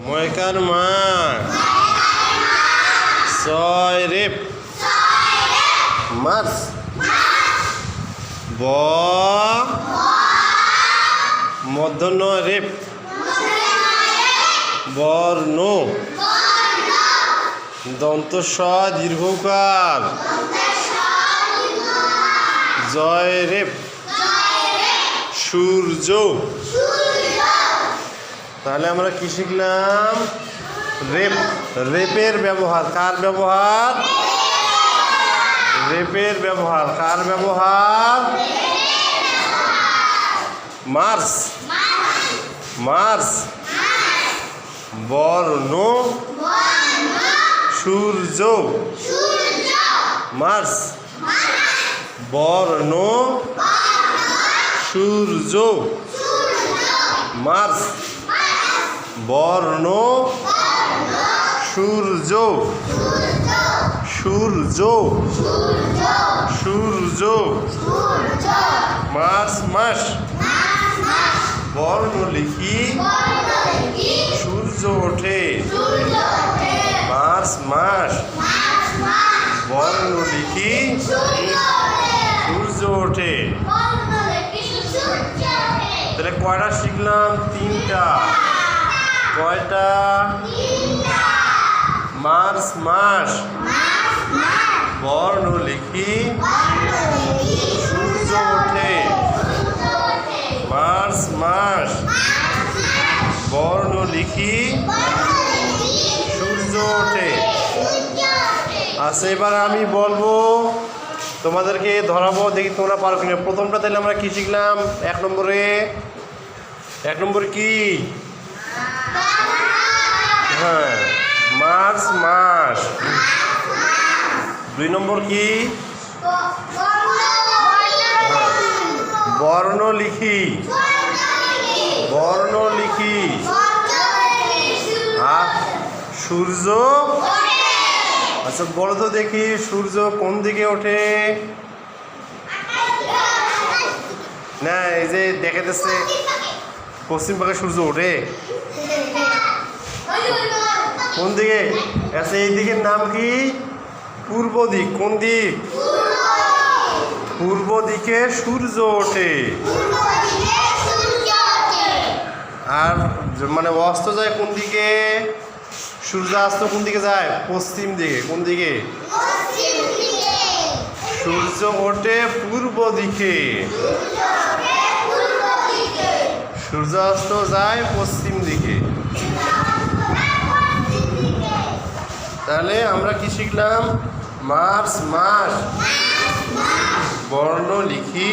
ময়কার মা ছয় rape March ব মধ্যাহ্ন রেপ বর্ণ দন্ত স দীর্ঘকার জয় রেপ সূর্য। তাহলে আমরা কি শিখলাম? রেপ, রেপের ব্যবহার। কার ব্যবহার? রেপের ব্যবহার। কার ব্যবহার? মার্চ, মার্চ বর্ণ সূর্য মার্চ বর্ণ সূর্য মার্চ বর্ণ সূর্য সূর্য সূর্য মার্চ মাস বর্ণ লিখি সূর্য ওঠে মার্চ মাস বর্ণ লিখি সূর্য ওঠে। তাহলে কয়টা শিখলাম? তিনটা। কয়টা? মার্চ মাস বর্ণ লিখি সূর্য ওঠে মার্চ মাস বর্ণ লিখি সূর্য ওঠে। আচ্ছা, এবার আমি বলবো, তোমাদেরকে ধরাবো, দেখি তোমরা পারো কিনা। প্রথমটা তাহলে আমরা কি শিখলাম? এক নম্বরে, এক নম্বর কি? হ্যাঁ, মার্চ মাস। দুই নম্বর কি? বর্ণ লিখি, বর্ণ লিখি। সূর্য। আচ্ছা বলো তো দেখি, সূর্য কোন দিকে ওঠে? না, এই যে দেখা যাচ্ছে পশ্চিম ভাগে সূর্য ওঠে। কোন দিকে? আচ্ছা, এই দিকের নাম কি? পূর্ব দিক। কোন দিক? পূর্ব দিকে সূর্য ওঠে। আর মানে অস্ত যায় কোন দিকে? সূর্যাস্ত কোন দিকে যায়? পশ্চিম দিকে। কোন দিকে? সূর্য ওঠে পূর্ব দিকে, সূর্যাস্ত যায় পশ্চিম দিকে। তাহলে আমরা কি শিখলাম? মার্চ মাস বর্ণ লিখি